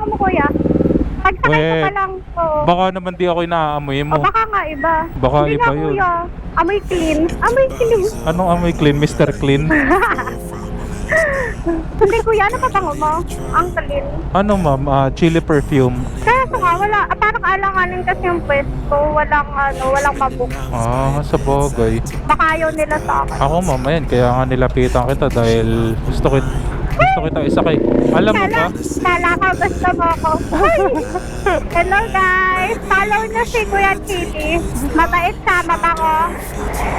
mo kuya? Pagsakay ko pa lang po. Baka naman di ako inaamoy O mo. baka nga iba. Baka Hindi iba nga yun. kuya. Amoy clean. Amoy clean. Anong amoy clean, Mr. Clean? Hindi kuya, ano pabango mo? Ang clean. Ano ma'am, chili perfume. Kaso nga, wala. Parang alanganin kasi yung pwesto. Walang mabook. Sa bagay. Baka ayaw nila sa akin. Ako ma'am, ayan, kaya nga nilapitan kita dahil gusto kita isakay. Alam mo ba? Kala ka, basta mo ako. Ay! Hello guys! Follow nyo si Kuya Chili. Mabait siya, mabango.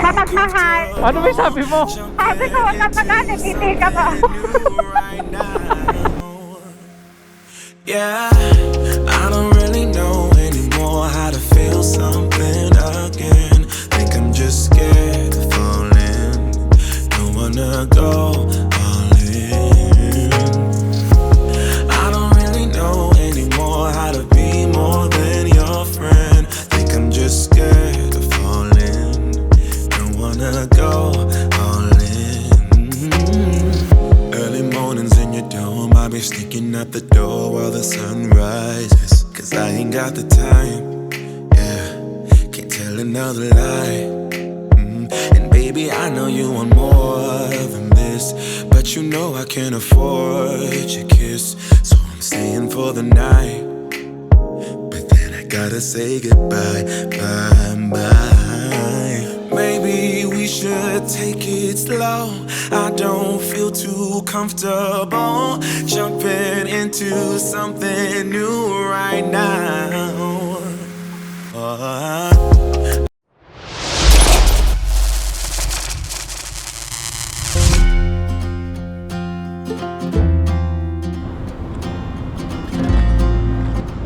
Mapagmahal. Ano may sabi mo? Sabi ko, wag ka pagkalit, hindi ka ba? Yeah, I don't really know anymore how to feel something again. Think I'm just scared of falling. Don't wanna go all in. I don't really know anymore how to be more than your friend. Think I'm just scared of falling. Don't wanna go all in. Early mornings in your dome, I'll be sneaking out the door while the sun rises. Cause I ain't got the time, yeah, can't tell another lie. And baby, I know you want more than this, but you know I can't afford your kiss. So I'm staying for the night, but then I gotta say goodbye, bye, bye. Maybe we should take it slow. I don't feel too comfortable jumping into something new right now.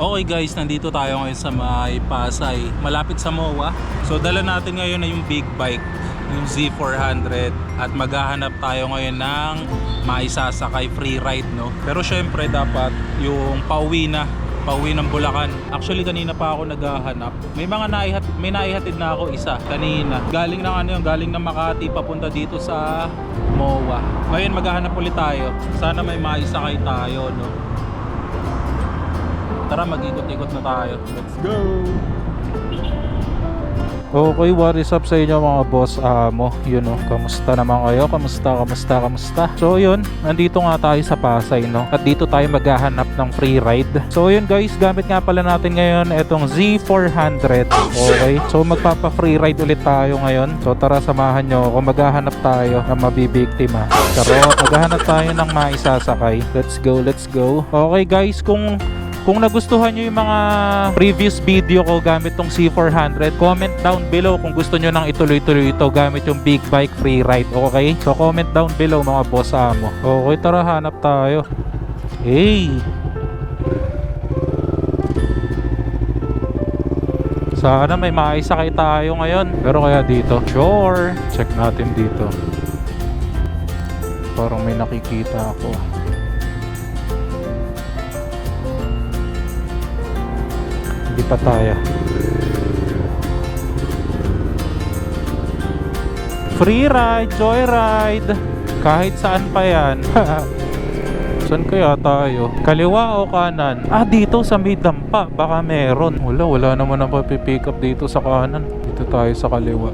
Okay guys, nandito tayo ngayon sa may Pasay, malapit sa MOA. So dala natin ngayon na yung big bike, yung Z400, at maghahanap tayo ngayon ng maisasakay free ride, no? Pero syempre dapat yung pauwi ng Bulacan. Actually kanina pa ako naghahanap. May naihatid na ako isa kanina. Galing ng Makati papunta dito sa MOA. Ngayon maghahanap ulit tayo. Sana may maisakay tayo, no? Tara, mag-ikot-ikot na tayo. Let's go! Okay, what is up sa inyo mga boss amo? Yun o, kamusta naman kayo? Kamusta? So yun, nandito nga tayo sa Pasay, no? At dito tayo maghahanap ng free ride. So yun guys, gamit nga pala natin ngayon itong Z400. Okay, so magpapa-free ride ulit tayo ngayon. So tara, samahan nyo ako. Maghahanap tayo ng mabibiktima. Pero maghahanap tayo ng maisasakay. Let's go. Okay guys, kung nagustuhan nyo yung mga previous video ko gamit tong C400, comment down below kung gusto nyo nang ituloy-tuloy ito gamit yung big bike free ride, okay? So comment down below mga boss amo. Okay, tara, hanap tayo. Hey! Sana may maisakay tayo ngayon. Pero kaya dito? Sure! Check natin dito. Parang may nakikita ako. Hindi pa tayo. Free ride, joyride, kahit saan pa yan. Saan kaya tayo? Kaliwa o kanan? Dito sa may dampa, baka meron. Wala naman ang papipick up dito sa kanan. Dito tayo sa kaliwa.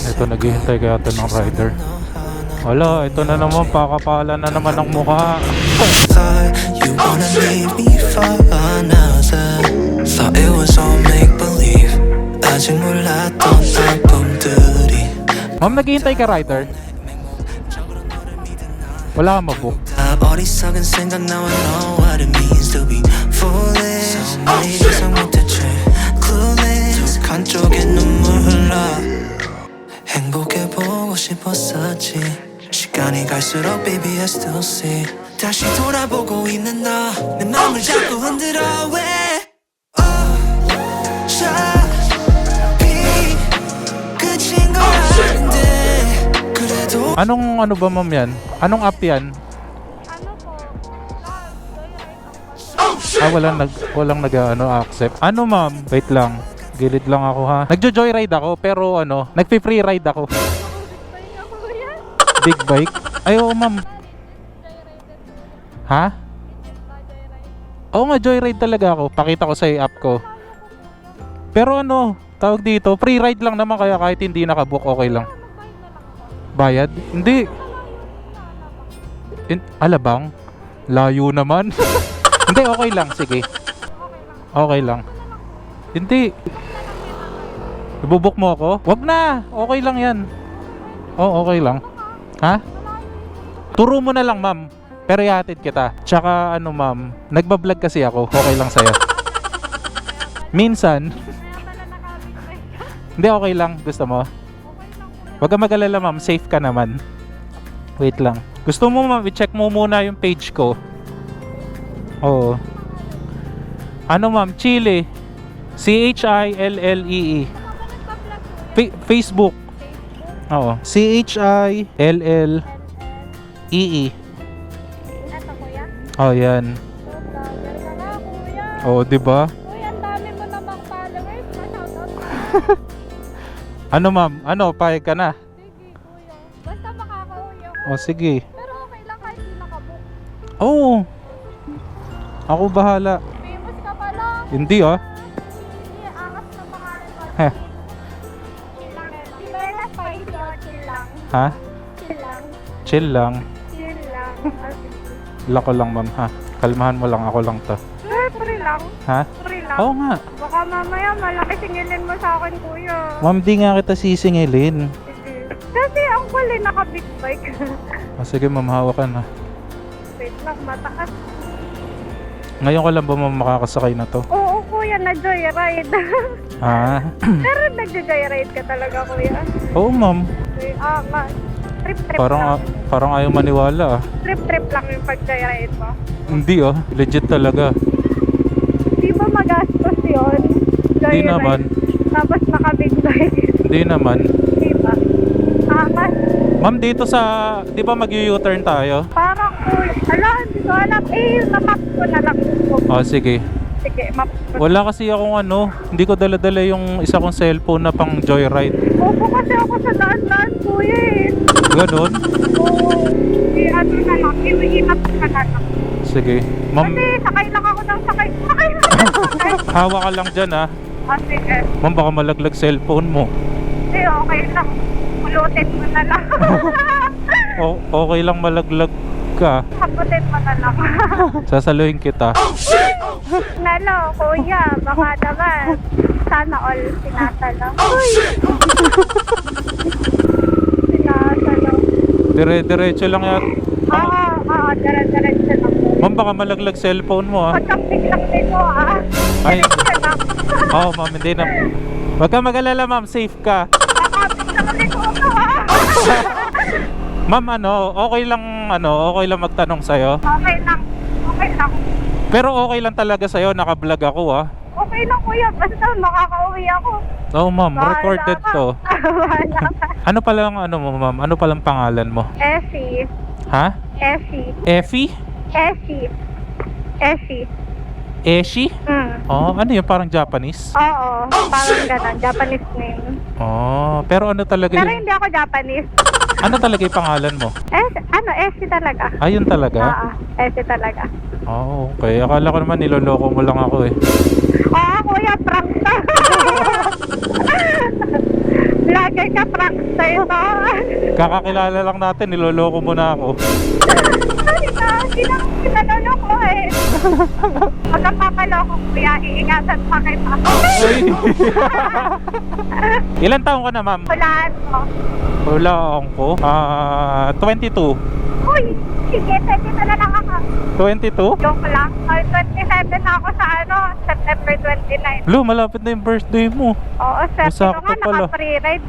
Ito, naghihintay kaya ito ng rider. Wala, ito na naman, pakapala na naman ang mukha. You wanna make me fall another. Thought it was all make-believe. 아직 몰랐던 아픔들이. Ma'am, naghihintay ka, rider? Wala kang mabook. 어리석은 생각 now I know what it means to be foolish. 내 예상 못했지 clueless. 한쪽에 눈물 흘러 행복해 보고 싶었었지. 시간이 갈수록 baby I still see. 다시 돌아보고 있는 너 내 맘을 자꾸 흔들어 왜 어차피 끝인 거 아는데 그래도 Anong ano ba ma'am yan? Anong app yan? Walang accept. Ano ma'am? Wait lang. Gilid lang ako ha. Nagjo-joyride ako pero nagpi-free ride ako. Big bike? Ay, oo, ma'am. Ha? Oo nga, joyride talaga ako. Pakita ko sa app ko. Pero ano, tawag dito, free ride lang naman kaya kahit hindi nakabook, okay lang. Bayad? Hindi. Alabang? Layo naman. Hindi, okay lang. Sige. Okay lang. Hindi. Ibubuk mo ako? Wag na. Okay lang yan. Oo, okay lang. Ha? Turo mo na lang, ma'am. Pero ihatid kita. Tsaka ano, ma'am, nagbablog kasi ako. Okay lang sa'yo. Minsan. Hindi, okay lang. Gusto mo? Wag ka mag-alala, ma'am. Safe ka naman. Wait lang. Gusto mo, ma'am, i-check mo muna yung page ko. Oo. Ano, ma'am? Chile. Chillee. Facebook. Oo. Chillee. Ito, kuya. Oh, yan. So, vlogger ka na, kuya. Oo, di ba? Uy, ang dami mo namang followers. Ma-shoutout ka. Ano, ma'am? Ano, payag ka na? Sige, kuya. Basta makakauwi ako. O, sige. Pero okay lang kahit di nakabook. Oo. Ako bahala. Famous ka pa lang. Hindi, ah. Hindi, angas na pangalan pa. Heh. Chill lang. Chill lang. Spicy or chill lang? Ha? Chill lang. Chill lang. Chill lang. Lako lang, ma'am, ha? Kalmahan mo lang. Ako lang to. Free lang. Ha? Free lang. Oo nga. Baka mamaya malaki singilin mo sa akin, kuya. Ma'am, di nga kita sisingilin. Sige. Kasi ang cool eh, naka-big bike. O, sige, ma'am, hawakan, ha? Wait lang, mataas. Ngayon ko lang ba, ma'am, makakasakay na to? Oo, kuya, na-joyride. Ha? Pero nag-joyride ka talaga, kuya. Oo, ma'am. Trip-trip Parang, lang. parang ayaw maniwala, ah. Trip-trip lang yung pag-joyride mo. Hindi, ah. Legit talaga. Di ba magastos yun? Hindi naman. Tapos naka-big bike. Hindi naman. Di ba? Mas Ma'am, dito sa... Di ba mag-u-turn tayo? parang cool. Hindi ko alam. Na-map ko na lang. O, sige. Sige, map ko. Wala kasi akong ano, hindi ko dala-dala yung isa kong cellphone na pang joyride. Opo kasi ako sa daan-daan, kuya eh. Ganon? Oo. Ano na lang, i-map ko na lang. Sige. Ma'am, Kasi sakay lang ako ng sakay. Sakay lang ng sakay. hawa ka lang dyan, ha? Sige. Ma'am, baka malaglag cellphone mo. Hindi, okay lang. Pulutin mo na lang. Okay lang malaglag ka. Kaputin mo na lang. Sasaluhin kita. Nalo, kuya, baka naman. Sana all sinasalo. Uy! Sinasalo. Dire-diretso lang yan. Oo, dire-diretso lang. Ma'am, baka malaglag cellphone mo, ha? Pagkapit lang dito, Ay. Diretso lang. Oo, ma'am, hindi na. Huwag ka mag-alala, ma'am. Safe ka. Pagkapit lang dito, Ma'am, okay lang magtanong sa'yo. Okay lang. Okay lang. Pero okay lang talaga sa'yo, naka-vlog ako, ha? Okay lang, kuya. Basta makakauwi ako. Oo, ma'am, Bahala recorded ka. to. Bahala ka. Ano palang, mo, ma'am? Ano palang pangalan mo? Effie. Ha? Effie. Effie? Effie. Effie. Eshi? Oh, ano yun? Parang Japanese? Oo, parang ganun. Japanese name. Oh, pero ano talaga Pero yung... hindi ako Japanese. Ano talaga yung pangalan mo? Effie talaga. Ayun talaga? Oo, Effie talaga. Oh, okay. Akala ko naman niloloko mo lang ako, eh. Oo, kuya, pranksta. Vlogger ka, pranksta ito. Kakakilala lang natin, niloloko mo na ako. Hindi na kinaloloko eh. Pag ang papaloko, kuya, iingatan pa kita. Ay. Ilan taong ka na, ma'am? Hulaan mo. Wala ko. 22. Uy, sige, 20 na lang ako. 22? Joke lang. 27 na ako sa September 29. Lo, malapit na yung birthday mo. Oo, sir. Sakto Pero nga, pala. naka-free ride.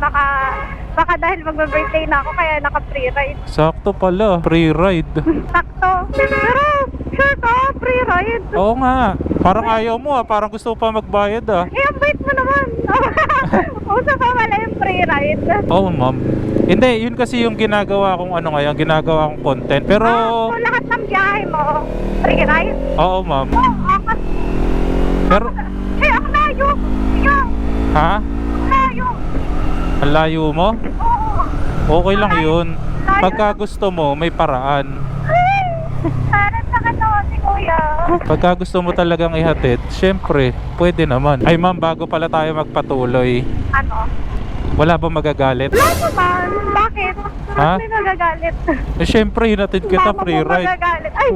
Baka dahil magbe-birthday na ako, kaya naka-free ride. Sakto pala, free ride. Sakto. Pero, sure ka, free ride. Oo nga. Parang ayaw mo, parang gusto mo pa magbayad, ah. Eh, ang bait mo naman. Uso pa wala yung free ride. Oo, ma'am. Hindi, yun kasi yung ginagawa kong ginagawa kong content. Pero, So, lahat ng biyahe mo, free ride? oo, ma'am. Oo, ako. Pero, Ang layo. Sige, ha? ang layo. Ang layo mo? Oo. Okay lang yun. Tayo. Pagka gusto mo, may paraan. Parang nakatawa si kuya. Pagka gusto mo talagang ihatid, syempre, pwede naman. Ay ma'am, bago pala tayo magpatuloy, Ano? wala ba magagalit? Wala naman. Bakit? Ha? Bakit may nagagalit? Eh syempre, hinatid kita Mama free mo ride. magagalit. Ay,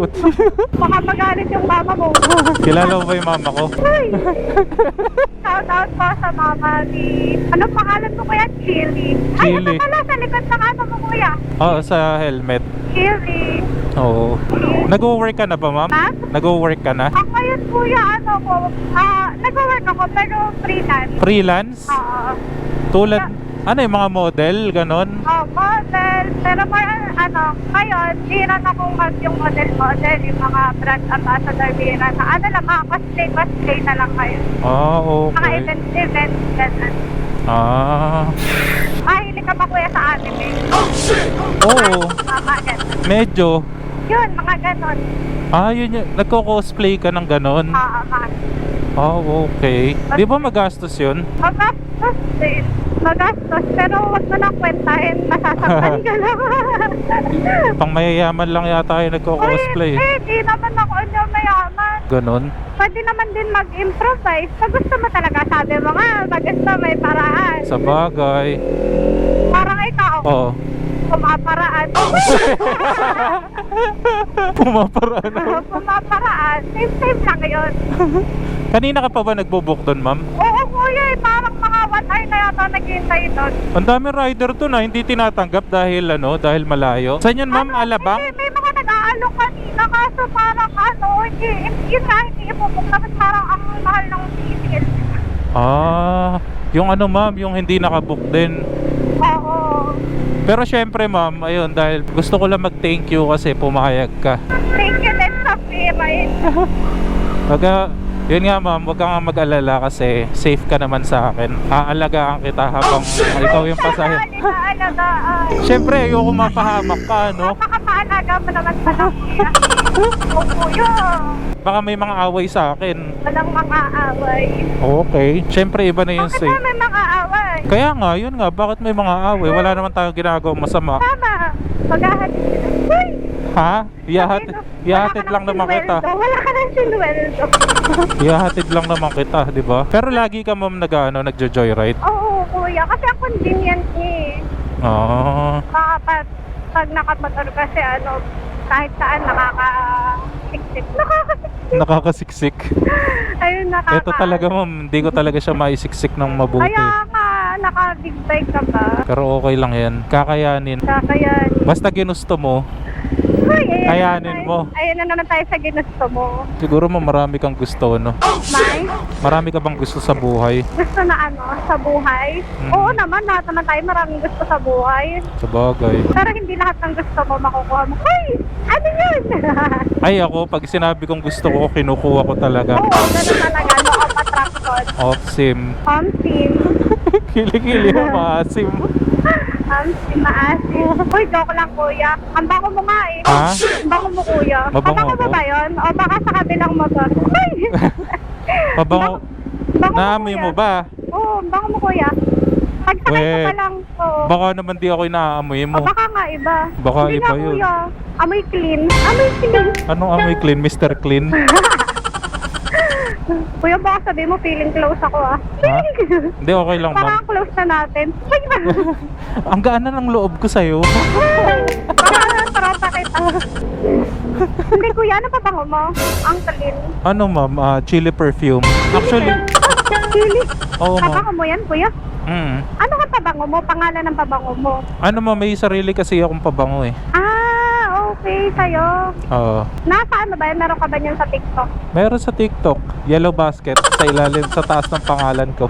baka magalit yung mama mo. Kilala mo ba yung mama ko? Ay! Shout out po sa mama ni... Ano pangalan mo kuya? Chili. Ay, Chili. ito pala sa likod ng ano mo kuya. Oo, sa helmet. Chili. Oo. Nag-work ka na ba ma'am? Ha? Nag-work ka na? Ako yun kuya, ano ko, nag-work ako pero freelance. Freelance? Tulad, ano yung mga model, ganon? Model. Pero more, ngayon, bira na kong mag yung model, yung mga brand ambassador, bira na. Ano lang, mga cosplay na lang kayo. Ah, Mga okay. event, ganun. Ah, Mahilig ka ba kuya sa anime? oo. Mga ganun. Medyo. Yun, mga ganun. Yun yun. Nagko-cosplay ka ng ganon? Mga. Oh, okay. Di ba magastos yun? Magastos din. Magastos, pero wag mo lang kwentahin, masasaktan ka lang. Pang mayayaman lang yata kayo nagko-cosplay. Di naman ako yung mayaman. Ganon? Pwede naman din mag-improvise. Pag gusto mo talaga, sabi mo nga, pag gusto may paraan. Sa bagay. Parang ikaw, Oo. pumaparaan. Pumaparaan ako. Pumaparaan. Same lang yun. Kanina ka pa ba nagbo-book doon, ma'am? Oo, kuya, parang mga 1 hour na yata naghihintay doon. Ang dami rider to na hindi tinatanggap dahil dahil malayo. Saan yun, ma'am? Alabang? Hindi, may mga nag-aalok kanina, kaso parang yun nga, hindi ipupok na parang ang mahal ng ticket. Yung ma'am, yung hindi nakabook din. Oo. Pero syempre ma'am, ayun, dahil gusto ko lang mag-thank you kasi pumayag ka. Thank you din sa free ride. Yun nga ma'am, wag kang mag-alala kasi safe ka naman sa akin. Aalagaan kita habang ikaw yung pasahe. Alagaan. Syempre, ayoko mapahamak ka, no? Napakapaalaga mo naman pala, kuya. Oo, kuya. Baka may mga away sa akin. Walang mga away. Okay. Syempre, iba na yung Bakit safe. na may mga away? Kaya nga, yun nga, bakit may mga away? Wala naman tayong ginagawang masama. Tama. Maghahatid. Uy! Ha? Ihahatid lang naman kita. Wala ka ng sinweldo. Ihahatid lang naman kita, di ba? Pero lagi ka ma'am nagjo-joyride. Oo, kuya. Kasi ang convenient eh. Oo. Pag nakamotor kasi kahit saan nakakasiksik. Nakakasiksik. Ayun, Ito talaga ma'am, hindi ko talaga siya maisiksik ng mabuti. Kaya nga, naka-big bike ka ba? Pero okay lang yan. Kakayanin. Kaya, Basta ginusto mo, Uy, kayanin mo. Ayun na naman tayo sa ginusto mo. Siguro mo marami kang gusto, no? May? Marami ka bang gusto sa buhay? Gusto na sa buhay? Oo naman, lahat naman tayo maraming gusto sa buhay. Sa bagay. Pero hindi lahat ng gusto mo makukuha mo. Ay! Ano yun? Ay ako, pag sinabi kong gusto ko, kinukuha ko talaga. Oo, ganun talaga. No, of attraction. Off-sim. Team. Kili-kili mo, maasim. Si maasim. Uy, joke lang kuya. Ang bango mo nga eh. Ha? Ang bango mo kuya. Mabango Ang bango mo ako? ba yun? O baka sa kabilang motor? Uy! Pabango. Bango Naamoy kuya. mo ba? Oo, ang bango mo kuya. Pagsakay ko Weh, pa lang. Oo. Baka naman di ako inaamoy O mo. baka nga iba. Baka Hindi iba nga, yun. kuya. Amoy clean. Amoy clean. Anong amoy clean? Mr. Clean? Kuya, baka sabi mo feeling close ako ah. Ha? Hindi, okay lang ma'am. Parang close na natin. Ang gaan na ng loob ko sa'yo. Parang kita. Hindi kuya, ano pa bango mo? Ang clean. Ano ma'am? Chili perfume. Actually, Chili. oo ma'am. Pabango mo yan kuya? Ano ka pabango mo? Pangalan ng pabango mo? Ano ma'am, may sarili kasi akong pabango eh. Okay, sa'yo. Oo. Nasa ano ba yan? Meron ka ba yan sa TikTok? Meron sa TikTok, Yellow Basket, sa ilalim, sa taas ng pangalan ko.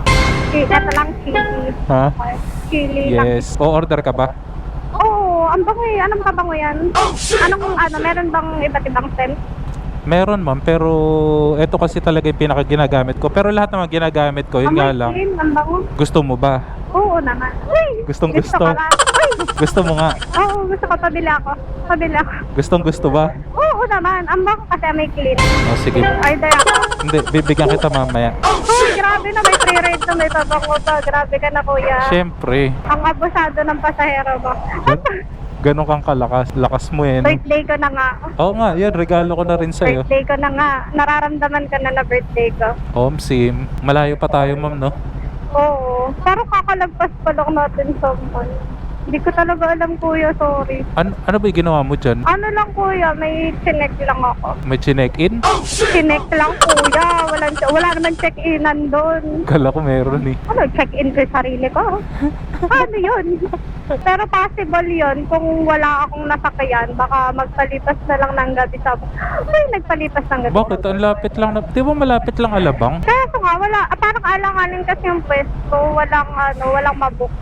Ito lang, chili. Ha? Chili lang. Yes. O-order ka ba? Oo, ang bango eh. Anong pabango yan? Meron bang iba't ibang scent? Meron ma'am, pero ito kasi talaga yung pinaka-ginagamit ko. Pero lahat naman ginagamit ko, yun nga lang. Clean, ang bango. Gusto mo ba? Oo naman. Uy! Gustong Gusto gusto. ka ba? Uy! Gusto mo nga? Oo, gusto ko. Pabili ako. Gustong gusto ba? Oo naman. Ang bango kasi may clean. O sige. Order ako. Hindi, bibigyan kita mamaya. Uy, grabe na may free ride na may pabango pa. Grabe ka na, kuya. Siyempre. Ang abusado ng pasahero mo. Ganon kang kalakas. Lakas mo eh. No? Birthday ko na nga. Oo nga, yan. Regalo ko na rin sa'yo. Birthday ko na nga. Nararamdaman ko na birthday ko. Sim. Malayo pa tayo, ma'am, no? Oo. Pero kakalagpas pa lang natin sa mall. Hindi ko talaga alam, kuya. Sorry. Ano ba yung ginawa mo dyan? Ano lang, kuya. May chinek lang ako. May chinek-in? Chinek lang, kuya. Wala naman check-inan doon. Kala ko meron eh. Ano, check-in ko yung sarili ko? Ano yun? Pero possible yun. Kung wala akong nasakyan, baka magpalipas na lang ng gabi sa... Ay, nagpalipas ng gabi. Bakit? Ang lapit lang na... Di ba malapit lang Alabang? Kaya nga, wala. Parang alanganin kasi yung pwesto. Walang mabook.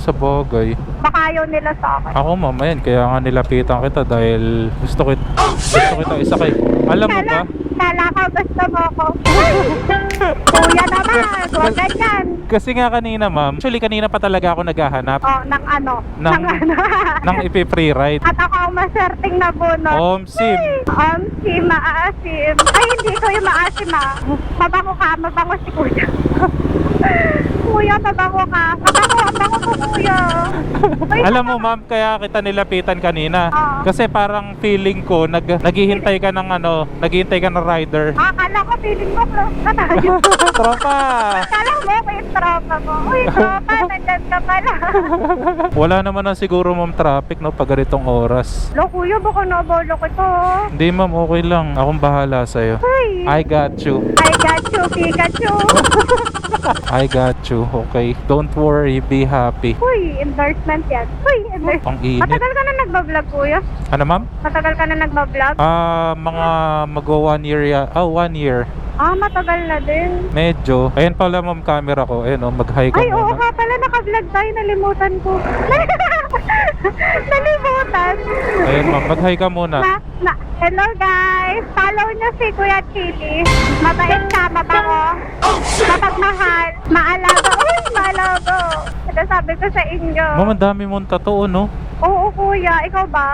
Sa bagay. Baka ayaw nila sa akin. Ako mamayan, kaya nga nilapitan kita dahil gusto kita isakay. Alam mo ba? Kala ka, basta mo ako. Kuya naman, huwag ganyan. Kasi nga kanina, ma'am. Actually, kanina pa talaga ako naghahanap Oh, ng ano? Ng- ano? ng ipi-free ride. At ako ang maswerteng nabunot. Sim. Si maasim. Ay, hindi ko yung maasim Mabango ka, mabango si kuya. Kuya, mabango ka. Mabango ko, kuya. Ay, Alam mo, ma'am, kaya kita nilapitan kanina. Oo. Kasi parang feeling ko, naghihintay ka ng naghihintay ka ng rider. Akala ko, feeling mo, close ka tayo. Tropa! Akala mo, yung tropa mo. Uy, tropa, nandyan ka pala. Wala naman na siguro, ma'am, traffic, no, pag ganitong oras. Lo, kuya, baka nabolo ko to. Hindi, ma'am, okay lang. Akong bahala sa'yo. Uy, I got you. I got you, Pikachu. I got you, okay? Don't worry, be happy. Uy, endorsement yan. Uy, endorsement. Ang init. Matagal ka na nagbablog, kuya? Ano, ma'am? Matagal ka na nagbablog? Mga mag-1 year 1 year. Matagal na din. Medyo. Ayan pala, ma'am, camera ko. Ayan, mag-hi ka Ay, oo muna. nga pala, naka-vlog tayo, nalimutan ko. Nalimutan. Ayan, ma'am, mag-hi ka muna. Hello guys, follow nyo si Kuya Chili. Mabait siya, mabango, mapagmahal, maalaga. Uy, maalaga. Sabi ko sa inyo. Ma'am, ang dami mong tattoo, no? Oo, kuya, ikaw ba?